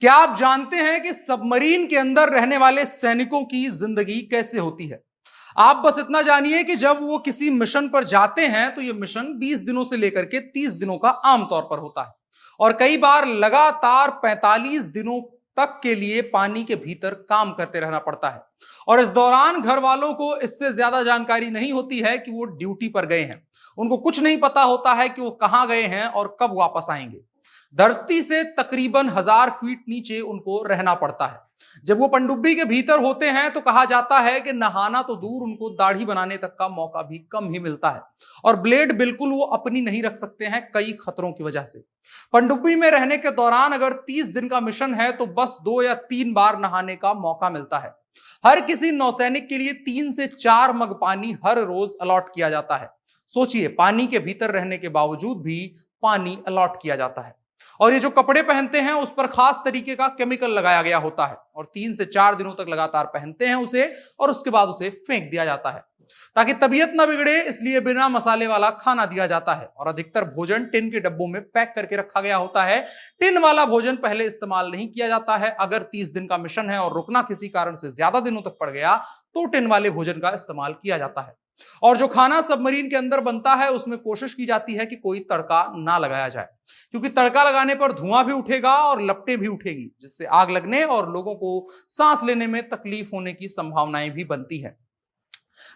क्या आप जानते हैं कि सबमरीन के अंदर रहने वाले सैनिकों की जिंदगी कैसे होती है? आप बस इतना जानिए कि जब वो किसी मिशन पर जाते हैं तो ये मिशन 20 दिनों से लेकर के 30 दिनों का आमतौर पर होता है और कई बार लगातार 45 दिनों तक के लिए पानी के भीतर काम करते रहना पड़ता है। और इस दौरान घर वालों को इससे ज्यादा जानकारी नहीं होती है कि वो ड्यूटी पर गए हैं। उनको कुछ नहीं पता होता है कि वो कहां गए हैं और कब वापस आएंगे। धरती से तकरीबन 1000 फीट नीचे उनको रहना पड़ता है। जब वो पनडुब्बी के भीतर होते हैं तो कहा जाता है कि नहाना तो दूर, उनको दाढ़ी बनाने तक का मौका भी कम ही मिलता है और ब्लेड बिल्कुल वो अपनी नहीं रख सकते हैं कई खतरों की वजह से। पनडुब्बी में रहने के दौरान अगर 30 दिन का मिशन है तो बस 2 या 3 बार नहाने का मौका मिलता है। हर किसी नौसैनिक के लिए 3 से 4 मग पानी हर रोज अलॉट किया जाता है। सोचिए, पानी के भीतर रहने के बावजूद भी पानी अलॉट किया जाता है। और ये जो कपड़े पहनते हैं उस पर खास तरीके का केमिकल लगाया गया होता है और 3 से 4 दिनों तक लगातार पहनते हैं उसे और उसके बाद उसे फेंक दिया जाता है ताकि तबीयत ना बिगड़े। इसलिए बिना मसाले वाला खाना दिया जाता है और अधिकतर भोजन टिन के डब्बों में पैक करके रखा गया होता है। टिन वाला भोजन पहले इस्तेमाल नहीं किया जाता है। अगर 30 दिन का मिशन है और रुकना किसी कारण से ज्यादा दिनों तक पड़ गया तो टिन वाले भोजन का इस्तेमाल किया जाता है। और जो खाना सबमरीन के अंदर बनता है उसमें कोशिश की जाती है कि कोई तड़का ना लगाया जाए, क्योंकि तड़का लगाने पर धुआं भी उठेगा और लपटें भी उठेगी, जिससे आग लगने और लोगों को सांस लेने में तकलीफ होने की संभावनाएं भी बनती है।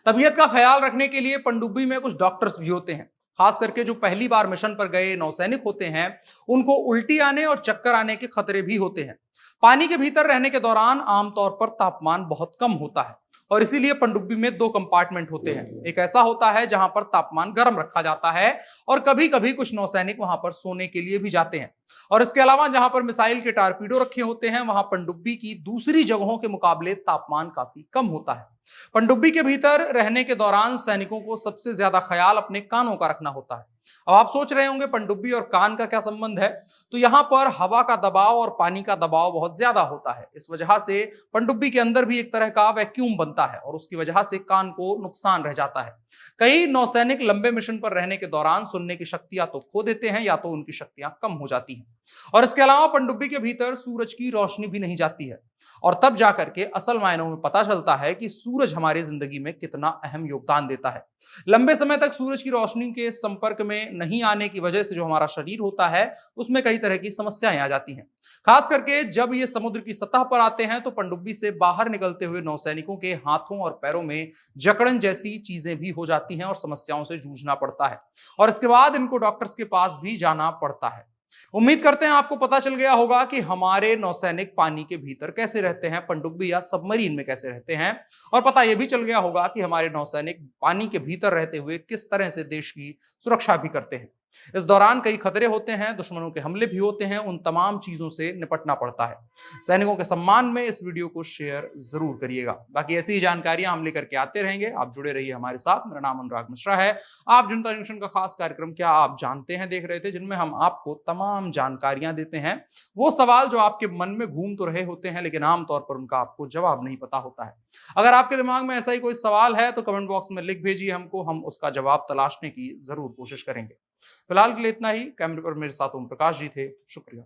तबीयत का ख्याल रखने के लिए पनडुब्बी में कुछ डॉक्टर्स भी होते हैं। खास करके जो पहली बार मिशन पर गए नौसैनिक होते हैं उनको उल्टी आने और चक्कर आने के खतरे भी होते हैं। पानी के भीतर रहने के दौरान आमतौर पर तापमान बहुत कम होता है और इसीलिए पनडुब्बी में 2 कंपार्टमेंट होते हैं। एक ऐसा होता है जहां पर तापमान गर्म रखा जाता है और कभी कभी कुछ नौसैनिक वहां पर सोने के लिए भी जाते हैं। और इसके अलावा जहां पर मिसाइल के टारपीडो रखे होते हैं वहां पनडुब्बी की दूसरी जगहों के मुकाबले तापमान काफी कम होता है। पनडुब्बी के भीतर रहने के दौरान सैनिकों को सबसे ज्यादा ख्याल अपने कानों का रखना होता है। अब आप सोच रहे होंगे पनडुब्बी और कान का क्या संबंध है? तो यहां पर हवा का दबाव और पानी का दबाव बहुत ज्यादा होता है। इस वजह से पनडुब्बी के अंदर भी एक तरह का वैक्यूम बनता है और उसकी वजह से कान को नुकसान रह जाता है। कई नौसैनिक लंबे मिशन पर रहने के दौरान सुनने की शक्ति या तो खो देते हैं या तो उनकी शक्तियां कम हो जाती हैं। और इसके अलावा पनडुब्बी के भीतर सूरज की रोशनी भी नहीं जाती है और तब जाकर के असल मायनों में पता चलता है कि सूरज हमारी जिंदगी में कितना अहम योगदान देता है। लंबे समय तक सूरज की रोशनी के संपर्क में नहीं आने की वजह से जो हमारा शरीर होता है उसमें कई तरह की समस्याएं आ जाती हैं। खास करके जब ये समुद्र की सतह पर आते हैं तो पनडुब्बी से बाहर निकलते हुए नौसैनिकों के हाथों और पैरों में जकड़न जैसी चीजें भी हो जाती हैं और समस्याओं से जूझना पड़ता है और इसके बाद इनको डॉक्टर्स के पास भी जाना पड़ता है। उम्मीद करते हैं आपको पता चल गया होगा कि हमारे नौसैनिक पानी के भीतर कैसे रहते हैं, पनडुब्बी या सबमरीन में कैसे रहते हैं, और पता यह भी चल गया होगा कि हमारे नौसैनिक पानी के भीतर रहते हुए किस तरह से देश की सुरक्षा भी करते हैं। इस दौरान कई खतरे होते हैं, दुश्मनों के हमले भी होते हैं, उन तमाम चीजों से निपटना पड़ता है। सैनिकों के सम्मान में इस वीडियो को शेयर जरूर करिएगा। बाकी ऐसी ही जानकारियां हम लेकर के आते रहेंगे। आप जुड़े रहिए हमारे साथ। मेरा नाम अनुराग मिश्रा है। आप जनता जंक्शन का खास कार्यक्रम क्या आप जानते हैं देख रहे थे, जिनमें हम आपको तमाम जानकारियां देते हैं, वो सवाल जो आपके मन में घूम तो रहे होते हैं लेकिन आमतौर पर उनका आपको जवाब नहीं पता होता है। अगर आपके दिमाग में ऐसा ही कोई सवाल है तो कमेंट बॉक्स में लिख भेजिए हमको, हम उसका जवाब तलाशने की जरूर कोशिश करेंगे। फिलहाल के लिए इतना ही। कैमरे पर मेरे साथ ओम प्रकाश जी थे। शुक्रिया।